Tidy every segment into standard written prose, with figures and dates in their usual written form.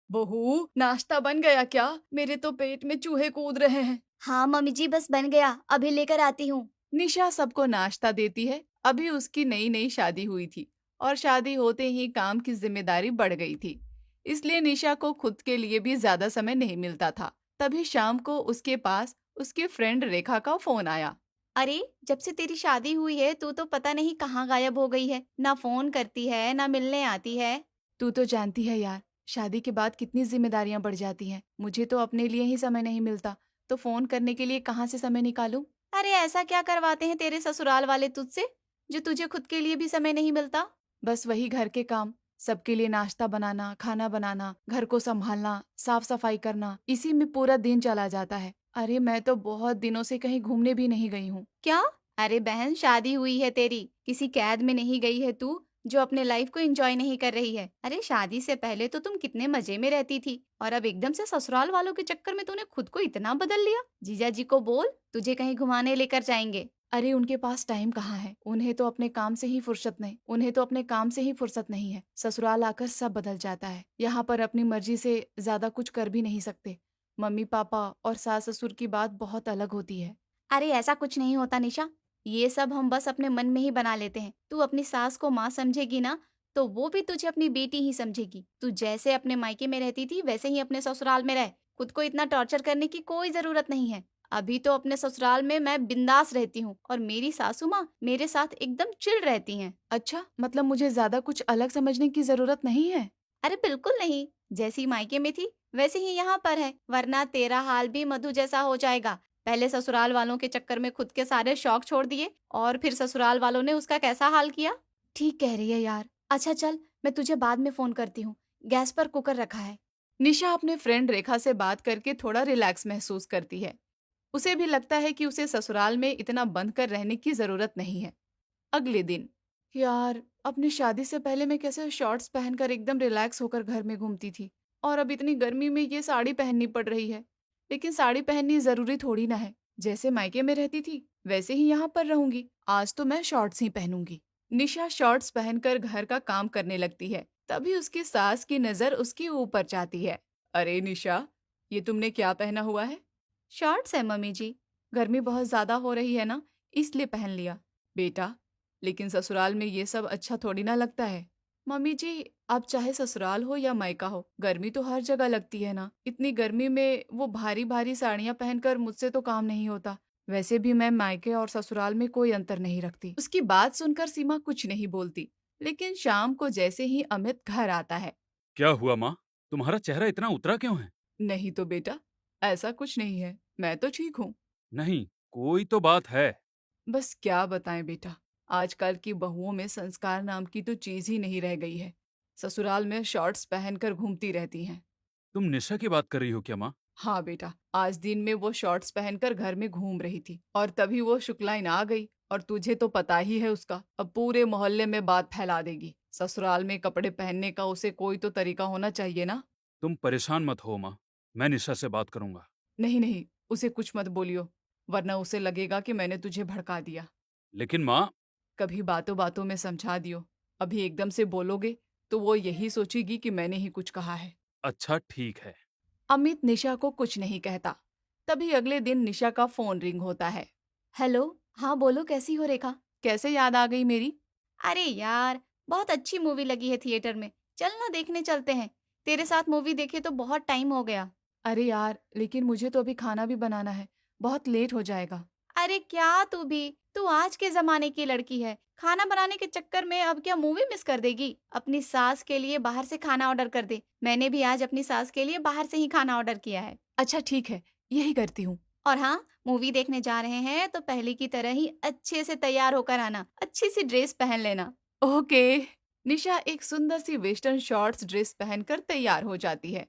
बहू, नाश्ता बन गया क्या? मेरे तो पेट में चूहे कूद रहे हैं। हाँ मम्मी जी, बस बन गया, अभी लेकर आती हूँ। निशा सबको नाश्ता देती है। अभी उसकी नई नई शादी हुई थी और शादी होते ही काम की जिम्मेदारी बढ़ गई थी। इसलिए निशा को खुद के लिए भी ज्यादा समय नहीं मिलता था। तभी शाम को उसके पास उसकी फ्रेंड रेखा का फोन आया। अरे, जब से तेरी शादी हुई है तू तो पता नहीं कहाँ गायब हो गई है। ना फोन करती है ना मिलने आती है। तू तो जानती है यार, शादी के बाद कितनी जिम्मेदारियां बढ़ जाती हैं। मुझे तो अपने लिए ही समय नहीं मिलता, तो फोन करने के लिए कहाँ से समय निकालूं। अरे, ऐसा क्या करवाते हैं तेरे ससुराल वाले तुझसे जो तुझे खुद के लिए भी समय नहीं मिलता। बस वही घर के काम, सबके लिए नाश्ता बनाना, खाना बनाना, घर को संभालना, साफ सफाई करना, इसी में पूरा दिन चला जाता है। अरे मैं तो बहुत दिनों से कहीं घूमने भी नहीं गई हूँ। क्या? अरे बहन, शादी हुई है तेरी, किसी कैद में नहीं गई है तू जो अपने लाइफ को एंजॉय नहीं कर रही है। अरे, शादी से पहले तो तुम कितने मजे में रहती थी और अब एकदम से ससुराल वालों के चक्कर में तूने खुद को इतना बदल लिया। जीजा जी को बोल, तुझे कहीं घुमाने लेकर जाएंगे। अरे उनके पास टाइम कहाँ है, उन्हें तो अपने काम से ही फुर्सत नहीं, उन्हें तो अपने काम से ही फुर्सत नहीं है। ससुराल आकर सब बदल जाता है। यहाँ पर अपनी मर्जी से ज्यादा कुछ कर भी नहीं सकते। मम्मी पापा और सास ससुर की बात बहुत अलग होती है। अरे, ऐसा कुछ नहीं होता निशा। ये सब हम बस अपने मन में ही बना लेते हैं। तू अपनी सास को माँ समझेगी ना, तो वो भी तुझे अपनी बेटी ही समझेगी। तू जैसे अपने मायके में रहती थी वैसे ही अपने ससुराल में रह। खुद को इतना टॉर्चर करने की कोई जरूरत नहीं है। अभी तो अपने ससुराल में मैं बिंदास रहती हूँ और मेरी सासू माँ मेरे साथ एकदम चिल रहती हैं। अच्छा, मतलब मुझे ज्यादा कुछ अलग समझने की जरूरत नहीं है। अरे बिल्कुल नहीं। जैसी मायके में थी वैसे ही यहाँ पर है, वरना तेरा हाल भी मधु जैसा हो जाएगा। पहले ससुराल वालों के चक्कर में खुद के सारे शौक छोड़ दिए और फिर ससुराल वालों ने उसका कैसा हाल किया। ठीक कह रही है यार। अच्छा चल, मैं तुझे बाद में फोन करती हूँ। गैस पर कुकर रखा है। निशा अपने फ्रेंड रेखा से बात करके थोड़ा रिलैक्स महसूस करती है। उसे भी लगता है कि उसे ससुराल में इतना बंद कर रहने की जरूरत नहीं है। अगले दिन, यार अपनी शादी से पहले मैं कैसे शॉर्ट्स पहनकर एकदम रिलैक्स होकर घर में घूमती थी, और अब इतनी गर्मी में ये साड़ी पहननी पड़ रही है। लेकिन साड़ी पहननी जरूरी थोड़ी ना है। जैसे मायके में रहती थी वैसे ही यहाँ पर रहूंगी। आज तो मैं शॉर्ट्स ही पहनूंगी। निशा शॉर्ट्स पहनकर घर का काम करने लगती है। तभी उसकी सास की नजर उसके ऊपर जाती है। अरे निशा, ये तुमने क्या पहना हुआ है? शॉर्ट्स है मम्मी जी। गर्मी बहुत ज्यादा हो रही है ना, इसलिए पहन लिया। बेटा, लेकिन ससुराल में ये सब अच्छा थोड़ी ना लगता है। मम्मी जी, आप चाहे ससुराल हो या मायका हो, गर्मी तो हर जगह लगती है ना। इतनी गर्मी में वो भारी भारी साड़ियां पहनकर मुझसे तो काम नहीं होता। वैसे भी मैं मायके और ससुराल में कोई अंतर नहीं रखती। उसकी बात सुनकर सीमा कुछ नहीं बोलती। लेकिन शाम को जैसे ही अमित घर आता है। क्या हुआ माँ? तुम्हारा चेहरा इतना उतरा क्यों है? नहीं तो बेटा, ऐसा कुछ नहीं है, मैं तो ठीक हूँ। नहीं, कोई तो बात है। बस क्या बताएं बेटा, आजकल की बहुओं में संस्कार नाम की तो चीज ही नहीं रह गई है। ससुराल में शॉर्ट्स पहनकर घूमती रहती हैं। तुम निशा की बात कर रही हो क्या माँ? हाँ बेटा, आज दिन में वो शॉर्ट्स पहनकर घर में घूम रही थी और तभी वो शुक्लाइन आ गई। और तुझे तो पता ही है उसका, अब पूरे मोहल्ले में बात फैला देगी। ससुराल में कपड़े पहनने का उसे कोई तो तरीका होना चाहिए ना। तुम परेशान मत हो माँ, मैं निशा से बात करूंगा। नहीं नहीं, उसे कुछ मत बोलियो, वरना उसे लगेगा कि मैंने तुझे भड़का दिया। लेकिन माँ। कभी बातों बातों में समझा दियो। अभी एकदम से बोलोगे तो वो यही सोचेगी कि मैंने ही कुछ कहा है। अच्छा ठीक है। अमित निशा को कुछ नहीं कहता। तभी अगले दिन निशा का फोन रिंग होता है। हेलो। हाँ बोलो, कैसी हो रेखा? कैसे याद आ गई मेरी? अरे यार, बहुत अच्छी मूवी लगी है थिएटर में। चल ना, देखने चलते हैं। तेरे साथ मूवी देखे तो बहुत टाइम हो गया। अरे यार, लेकिन मुझे तो अभी खाना भी बनाना है, बहुत लेट हो जाएगा। अरे क्या तू आज के जमाने की लड़की है। खाना बनाने के चक्कर में अब क्या मूवी मिस कर देगी? अपनी सास के लिए बाहर से खाना ऑर्डर कर दे। मैंने भी आज अपनी सास के लिए बाहर से ही खाना ऑर्डर किया है। अच्छा ठीक है, यही करती हूँ। और हाँ, मूवी देखने जा रहे हैं तो पहले की तरह ही अच्छे से तैयार होकर आना, अच्छी सी ड्रेस पहन लेना। ओके। निशा एक सुंदर सी वेस्टर्न शॉर्ट्स ड्रेस पहनकर तैयार हो जाती है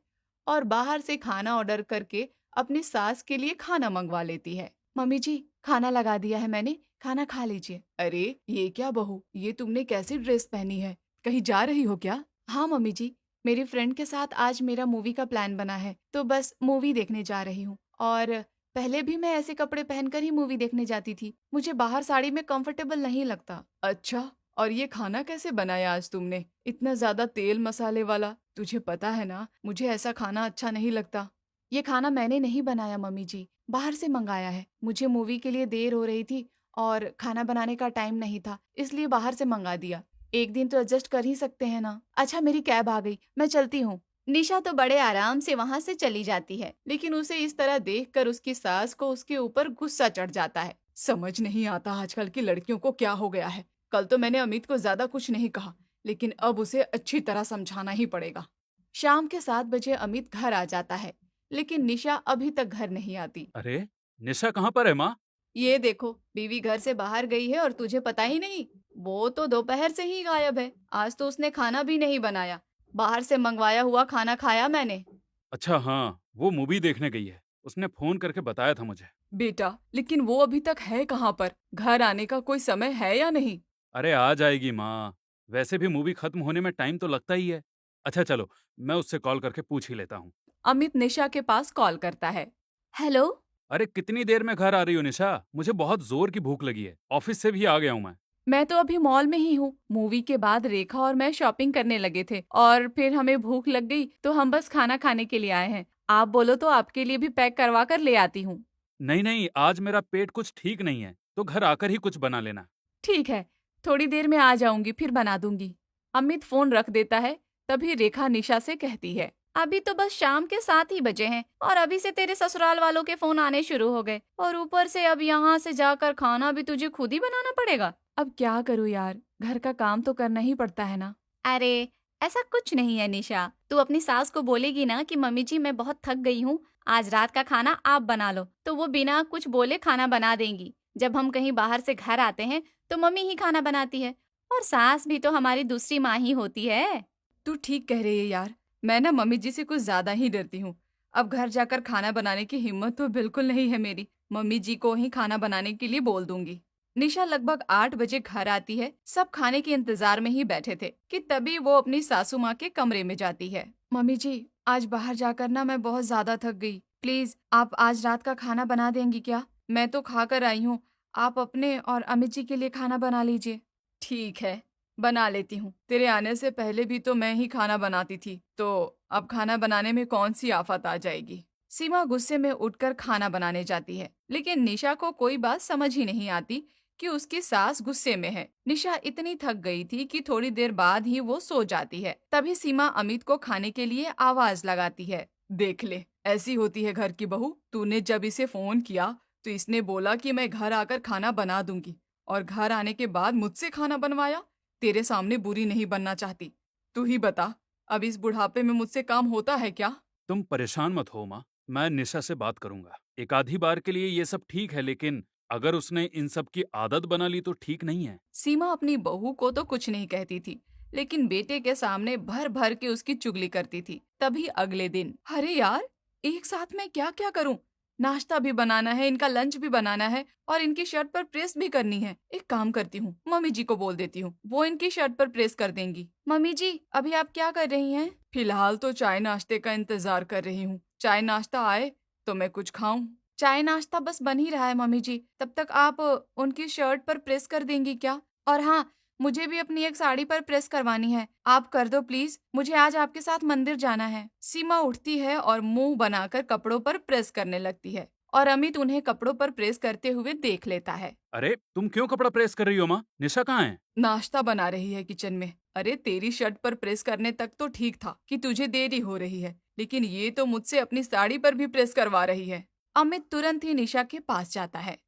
और बाहर से खाना ऑर्डर करके अपनी सास के लिए खाना मंगवा लेती है। मम्मी जी, खाना लगा दिया है मैंने, खाना खा लीजिए। अरे ये क्या बहू, ये तुमने कैसी ड्रेस पहनी है? कहीं जा रही हो क्या? हाँ मम्मी जी, मेरी फ्रेंड के साथ आज मेरा मूवी का प्लान बना है, तो बस मूवी देखने जा रही हूँ। और पहले भी मैं ऐसे कपड़े पहनकर ही मूवी देखने जाती थी, मुझे बाहर साड़ी में कंफर्टेबल नहीं लगता। अच्छा, और ये खाना कैसे बनाया आज तुमने? इतना ज्यादा तेल मसाले वाला। तुझे पता है ना, मुझे ऐसा खाना अच्छा नहीं लगता। ये खाना मैंने नहीं बनाया मम्मी जी, बाहर से मंगाया है। मुझे मूवी के लिए देर हो रही थी और खाना बनाने का टाइम नहीं था, इसलिए बाहर से मंगा दिया। एक दिन तो एडजस्ट कर ही सकते हैं ना। अच्छा, मेरी कैब आ गई, मैं चलती हूँ। निशा तो बड़े आराम से वहां से चली जाती है। लेकिन उसे इस तरह देखकर उसकी सास को उसके ऊपर गुस्सा चढ़ जाता है। समझ नहीं आता आजकल की लड़कियों को क्या हो गया है। कल तो मैंने अमित को ज्यादा कुछ नहीं कहा, लेकिन अब उसे अच्छी तरह समझाना ही पड़ेगा। शाम के 7 बजे अमित घर आ जाता है, लेकिन निशा अभी तक घर नहीं आती। अरे, निशा कहाँ पर है माँ? ये देखो, बीवी घर से बाहर गई है और तुझे पता ही नहीं। वो तो दोपहर से ही गायब है। आज तो उसने खाना भी नहीं बनाया। बाहर से मंगवाया हुआ खाना खाया मैंने। अच्छा हाँ, वो मूवी देखने गई है। उसने फोन करके बताया था मुझे। बेटा, लेकिन वो अभी तक है कहाँ पर? घर आने का कोई समय है या नहीं? अरे आ जाएगी माँ। वैसे भी मूवी खत्म होने में टाइम तो लगता ही है। अच्छा चलो, मैं उससे कॉल करके पूछ ही लेता हूँ। अमित निशा के पास कॉल करता है। हेलो। अरे कितनी देर में घर आ रही हो निशा? मुझे बहुत जोर की भूख लगी है। ऑफिस से भी आ गया हूँ मैं। मैं तो अभी मॉल में ही हूँ। मूवी के बाद रेखा और मैं शॉपिंग करने लगे थे और फिर हमें भूख लग गई तो हम बस खाना खाने के लिए आए हैं। आप बोलो तो आपके लिए भी पैक करवा कर ले आती हूँ। नहीं नहीं, आज मेरा पेट कुछ ठीक नहीं है, तो घर आकर ही कुछ बना लेना। ठीक है, थोड़ी देर में आ जाऊंगी, फिर बना दूंगी। अमित फोन रख देता है। तभी रेखा निशा से कहती है, अभी तो बस शाम के 7 ही बजे हैं और अभी से तेरे ससुराल वालों के फोन आने शुरू हो गए और ऊपर से अब यहाँ से जाकर खाना भी तुझे खुद ही बनाना पड़ेगा। अब क्या करूँ यार, घर का काम तो करना ही पड़ता है ना। अरे ऐसा कुछ नहीं है निशा, तू अपनी सास को बोलेगी ना कि मम्मी जी मैं बहुत थक गई हूँ, आज रात का खाना आप बना लो, तो वो बिना कुछ बोले खाना बना देंगी। जब हम कहीं बाहर से घर आते हैं तो मम्मी ही खाना बनाती है और सास भी तो हमारी दूसरी माँ ही होती है। तू ठीक कह रही है यार। मैं ना मम्मी जी से कुछ ज्यादा ही डरती हूँ। अब घर जाकर खाना बनाने की हिम्मत तो बिल्कुल नहीं है मेरी। मम्मी जी को ही खाना बनाने के लिए बोल दूंगी। निशा लगभग 8 बजे घर आती है। सब खाने के इंतजार में ही बैठे थे कि तभी वो अपनी सासू माँ के कमरे में जाती है। मम्मी जी, आज बाहर जाकर ना मैं बहुत ज्यादा थक गई। प्लीज आप आज रात का खाना बना देंगी क्या? मैं तो खा कर आई हूँ। आप अपने और अमित जी के लिए खाना बना लीजिए। ठीक है, बना लेती हूँ। तेरे आने से पहले भी तो मैं ही खाना बनाती थी, तो अब खाना बनाने में कौन सी आफत आ जाएगी। सीमा गुस्से में उठकर खाना बनाने जाती है, लेकिन निशा को कोई बात समझ ही नहीं आती कि उसकी सास गुस्से में है। निशा इतनी थक गई थी कि थोड़ी देर बाद ही वो सो जाती है। तभी सीमा अमित को खाने के लिए आवाज लगाती है। देख ले, ऐसी होती है घर की बहू। तूने जब इसे फोन किया तो इसने बोला कि मैं घर आकर खाना बना दूंगी, और घर आने के बाद मुझसे खाना बनवाया। तेरे सामने बुरी नहीं बनना चाहती। तू ही बता, अब इस बुढ़ापे में मुझसे काम होता है क्या? तुम परेशान मत हो माँ, मैं निशा से बात करूंगा। एक आधी बार के लिए ये सब ठीक है, लेकिन अगर उसने इन सब की आदत बना ली तो ठीक नहीं है। सीमा अपनी बहू को तो कुछ नहीं कहती थी, लेकिन बेटे के सामने भर भर के उसकी चुगली करती थी। तभी अगले दिन, अरे यार, एक साथ में क्या क्या करूं? नाश्ता भी बनाना है, इनका लंच भी बनाना है और इनकी शर्ट पर प्रेस भी करनी है। एक काम करती हूँ, मम्मी जी को बोल देती हूँ, वो इनकी शर्ट पर प्रेस कर देंगी। मम्मी जी, अभी आप क्या कर रही हैं? फिलहाल तो चाय नाश्ते का इंतजार कर रही हूँ। चाय नाश्ता आए तो मैं कुछ खाऊं। चाय नाश्ता बस बन ही रहा है मम्मी जी, तब तक आप उनकी शर्ट पर प्रेस कर देंगी क्या? और हाँ, मुझे भी अपनी एक साड़ी पर प्रेस करवानी है। आप कर दो प्लीज, मुझे आज आपके साथ मंदिर जाना है। सीमा उठती है और मुंह बनाकर कपड़ों पर प्रेस करने लगती है और अमित उन्हें कपड़ों पर प्रेस करते हुए देख लेता है। अरे तुम क्यों कपड़ा प्रेस कर रही हो माँ? निशा कहाँ है? नाश्ता बना रही है किचन में। अरे तेरी शर्ट पर प्रेस करने तक तो ठीक था कि तुझे देरी हो रही है, लेकिन ये तो मुझसे अपनी साड़ी पर भी प्रेस करवा रही है। अमित तुरंत ही निशा के पास जाता है।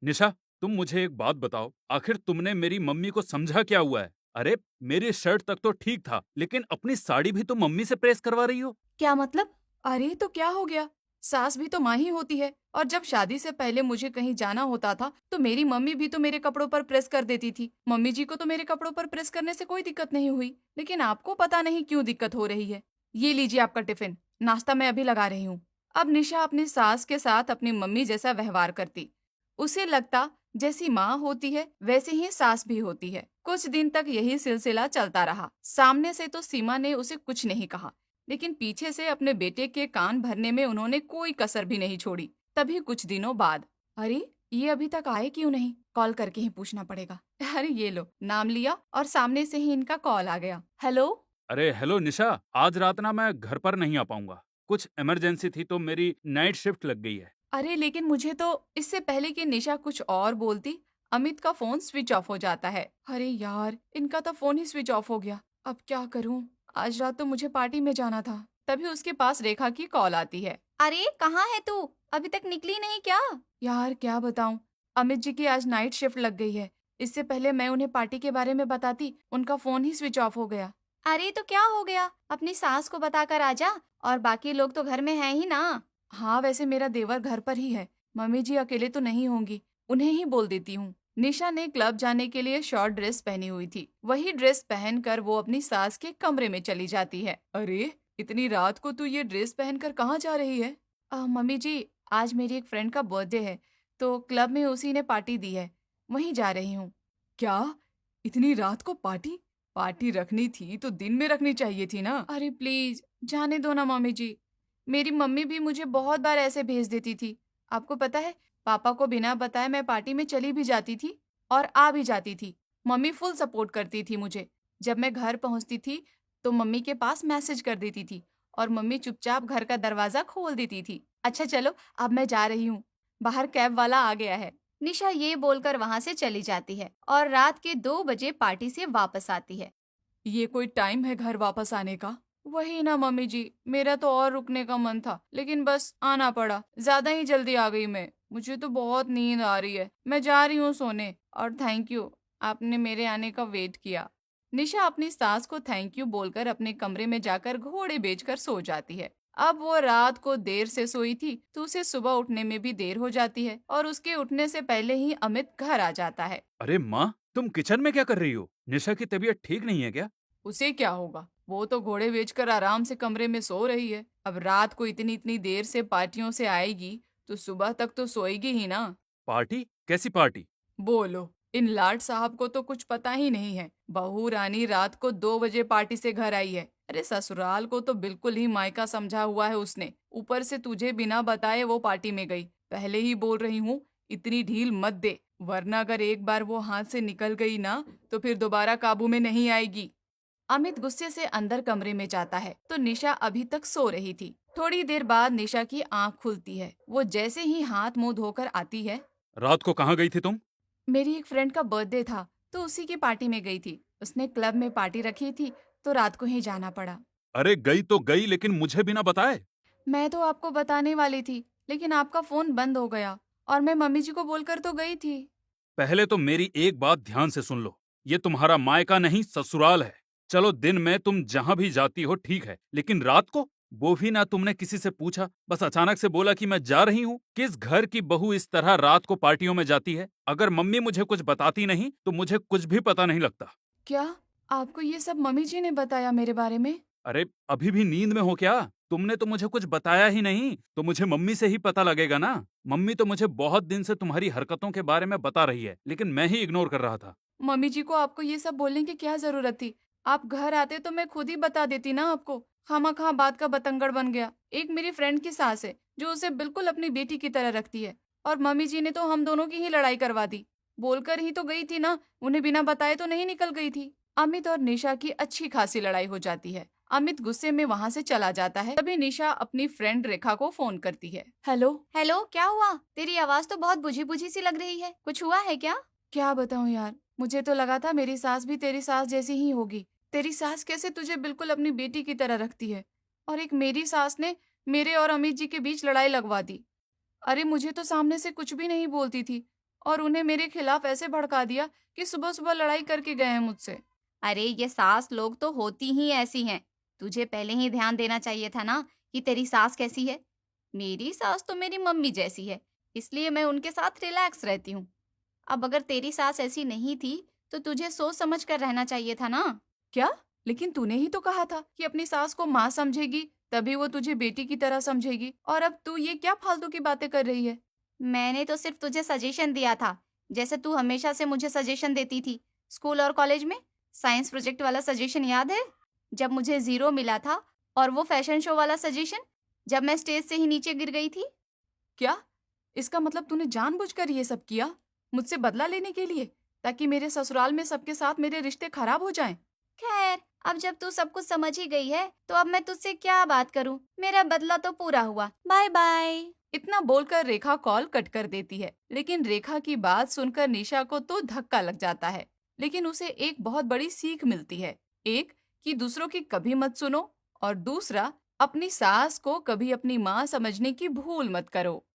निशा, तुम मुझे एक बात बताओ, आखिर तुमने मेरी मम्मी को समझा क्या हुआ है? अरे मेरी शर्ट तक तो ठीक था, लेकिन अपनी साड़ी भी तो मम्मी से प्रेस करवा रही हो। क्या मतलब? अरे तो क्या हो गया? सास भी तो माँ ही होती है, और जब शादी से पहले मुझे कहीं जाना होता था तो मेरी मम्मी भी तो मेरे कपड़ों पर प्रेस कर देती थी। मम्मी जी को तो मेरे कपड़ों पर प्रेस करने से कोई दिक्कत नहीं हुई, लेकिन आपको पता नहीं क्यों दिक्कत हो रही है। ये लीजिए आपका टिफिन, नाश्ता मैं अभी लगा रही हूँ। अब निशा अपनी सास के साथ अपनी मम्मी जैसा व्यवहार करती। उसे लगता जैसी माँ होती है वैसे ही सास भी होती है। कुछ दिन तक यही सिलसिला चलता रहा। सामने से तो सीमा ने उसे कुछ नहीं कहा, लेकिन पीछे से अपने बेटे के कान भरने में उन्होंने कोई कसर भी नहीं छोड़ी। तभी कुछ दिनों बाद, अरे ये अभी तक आए क्यों नहीं? कॉल करके ही पूछना पड़ेगा। अरे ये लो, नाम लिया और सामने से ही इनका कॉल आ गया। हेलो। अरे हेलो निशा, आज रात ना मैं घर पर नहीं आ पाऊंगा। कुछ इमरजेंसी थी तो मेरी नाइट शिफ्ट लग गई है। अरे लेकिन मुझे तो इससे पहले कि निशा कुछ और बोलती, अमित का फोन स्विच ऑफ हो जाता है। अरे यार, इनका तो फोन ही स्विच ऑफ हो गया। अब क्या करूं? आज रात तो मुझे पार्टी में जाना था। तभी उसके पास रेखा की कॉल आती है। अरे कहाँ है तू? अभी तक निकली नहीं क्या? यार क्या बताऊं, अमित जी की आज नाइट शिफ्ट लग गई है। इससे पहले मैं उन्हें पार्टी के बारे में बताती, उनका फोन ही स्विच ऑफ हो गया। अरे तो क्या हो गया? अपनी सास को बताकर आजा, और बाकी लोग तो घर में हैं ही ना। हाँ, वैसे मेरा देवर घर पर ही है। मम्मी जी अकेले तो नहीं होंगी, उन्हें ही बोल देती हूँ। निशा ने क्लब जाने के लिए शॉर्ट ड्रेस पहनी हुई थी। वही ड्रेस पहनकर वो अपनी सास के कमरे में चली जाती है। अरे इतनी रात को तू ये ड्रेस पहनकर कहाँ जा रही है? मम्मी जी, आज मेरी एक फ्रेंड का बर्थडे है, तो क्लब में उसी ने पार्टी दी है, वहीं जा रही हूँ। क्या? इतनी रात को पार्टी? पार्टी रखनी थी तो दिन में रखनी चाहिए थी ना। अरे प्लीज जाने दो ना मम्मी जी। मेरी मम्मी भी मुझे बहुत बार ऐसे भेज देती थी। आपको पता है, पापा को बिना बताए मैं पार्टी में चली भी जाती थी और आ भी जाती थी। मम्मी फुल सपोर्ट करती थी मुझे। जब मैं घर पहुंचती थी तो मम्मी के पास मैसेज कर देती थी और मम्मी चुपचाप घर का दरवाजा खोल देती थी। अच्छा चलो, अब मैं जा रही हूँ, बाहर कैब वाला आ गया है। निशा ये बोलकर वहां से चली जाती है और रात के 2 बजे पार्टी से वापस आती है। ये कोई टाइम है घर वापस आने का? वही ना मम्मी जी, मेरा तो और रुकने का मन था, लेकिन बस आना पड़ा। ज्यादा ही जल्दी आ गई मैं। मुझे तो बहुत नींद आ रही है, मैं जा रही हूँ सोने। और थैंक यू, आपने मेरे आने का वेट किया। निशा अपनी सास को थैंक यू बोलकर अपने कमरे में जाकर घोड़े बेचकर सो जाती है। अब वो रात को देर से सोई थी तो उसे सुबह उठने में भी देर हो जाती है और उसके उठने से पहले ही अमित घर आ जाता है। अरे माँ, तुम किचन में क्या कर रही हो? निशा की तबीयत ठीक नहीं है क्या? उसे क्या होगा, वो तो घोड़े बेचकर आराम से कमरे में सो रही है। अब रात को इतनी इतनी देर से पार्टियों से आएगी तो सुबह तक तो सोएगी ही ना। पार्टी? कैसी पार्टी? बोलो, इन लाड साहब को तो कुछ पता ही नहीं है। बहू रानी रात को 2 बजे पार्टी से घर आई है। अरे ससुराल को तो बिल्कुल ही मायका समझा हुआ है उसने। ऊपर से तुझे बिना बताए वो पार्टी में गई। पहले ही बोल रही हूँ, इतनी ढील मत दे, वरना अगर एक बार वो हाथ से निकल गई ना तो फिर दोबारा काबू में नहीं आएगी। अमित गुस्से से अंदर कमरे में जाता है तो निशा अभी तक सो रही थी। थोड़ी देर बाद निशा की आंख खुलती है। वो जैसे ही हाथ मुंह धोकर आती है। रात को कहाँ गई थी तुम? मेरी एक फ्रेंड का बर्थडे था तो उसी की पार्टी में गई थी। उसने क्लब में पार्टी रखी थी तो रात को ही जाना पड़ा। अरे गई तो गई, लेकिन मुझे बिना बताए। मैं तो आपको बताने वाली थी, लेकिन आपका फोन बंद हो गया और मैं मम्मी जी को बोलकर तो गई थी। पहले तो मेरी एक बात ध्यान से सुन लो, ये तुम्हारा मायका नहीं ससुराल है। चलो दिन में तुम जहां भी जाती हो ठीक है, लेकिन रात को, वो भी ना तुमने किसी से पूछा, बस अचानक से बोला कि मैं जा रही हूँ। किस घर की बहू इस तरह रात को पार्टियों में जाती है? अगर मम्मी मुझे कुछ बताती नहीं तो मुझे कुछ भी पता नहीं लगता। क्या आपको ये सब मम्मी जी ने बताया मेरे बारे में? अरे अभी भी नींद में हो क्या? तुमने तो मुझे कुछ बताया ही नहीं, तो मुझे मम्मी से ही पता लगेगा ना। मम्मी तो मुझे बहुत दिन से तुम्हारी हरकतों के बारे में बता रही है, लेकिन मैं ही इग्नोर कर रहा था। मम्मी जी को आपको ये सब बोलने की क्या जरूरत थी? आप घर आते तो मैं खुद ही बता देती ना आपको। खामखा बात का बतंगड़ बन गया। एक मेरी फ्रेंड की सास है जो उसे बिल्कुल अपनी बेटी की तरह रखती है, और मम्मी जी ने तो हम दोनों की ही लड़ाई करवा दी। बोलकर ही तो गई थी ना, उन्हें बिना बताए तो नहीं निकल गई थी। अमित और निशा की अच्छी खासी लड़ाई हो जाती है। अमित गुस्से में वहाँ से चला जाता है। तभी निशा अपनी फ्रेंड रेखा को फोन करती है। हेलो। हेलो, क्या हुआ? तेरी आवाज तो बहुत बुझी बुझी सी लग रही है, कुछ हुआ है क्या? क्या बताऊं यार, मुझे तो लगा था मेरी सास भी तेरी सास जैसी ही होगी। तेरी सास कैसे तुझे बिल्कुल अपनी बेटी की तरह रखती है, और एक मेरी सास ने मेरे और अमित जी के बीच लड़ाई लगवा दी। अरे मुझे तो सामने से कुछ भी नहीं बोलती थी और उन्हें मेरे खिलाफ ऐसे भड़का दिया कि सुबह सुबह लड़ाई करके गए हैं मुझसे। अरे ये सास लोग तो होती ही ऐसी हैं। तुझे पहले ही ध्यान देना चाहिए था ना कि तेरी सास कैसी है। मेरी सास तो मेरी मम्मी जैसी है, इसलिए मैं उनके साथ रिलैक्स रहती हूँ। अब अगर तेरी सास ऐसी नहीं थी तो तुझे सोच समझ कर रहना चाहिए था ना। क्या? लेकिन तूने ही तो कहा था कि अपनी सास को माँ समझेगी, तभी वो तुझे बेटी की तरह समझेगी, और अब तू ये क्या फालतू की बातें कर रही है? मैंने तो सिर्फ तुझे सजेशन दिया था, जैसे तू हमेशा से मुझे सजेशन देती थी स्कूल और कॉलेज में। साइंस प्रोजेक्ट वाला सजेशन याद है, जब मुझे 0 मिला था? और वो फैशन शो वाला सजेशन, जब मैं स्टेज से ही नीचे गिर गई थी। क्या? इसका मतलब तूने जानबूझकर ये सब किया, मुझसे बदला लेने के लिए, ताकि मेरे ससुराल में सबके साथ मेरे रिश्ते खराब हो जाएं। खैर, अब जब तू सब कुछ समझ ही गई है तो अब मैं तुझसे क्या बात करूं। मेरा बदला तो पूरा हुआ। Bye bye. इतना बोलकर रेखा कॉल कट कर देती है। लेकिन रेखा की बात सुनकर निशा को तो धक्का लग जाता है, लेकिन उसे एक बहुत बड़ी सीख मिलती है। एक, कि दूसरों की कभी मत सुनो, और दूसरा, अपनी सास को कभी अपनी माँ समझने की भूल मत करो।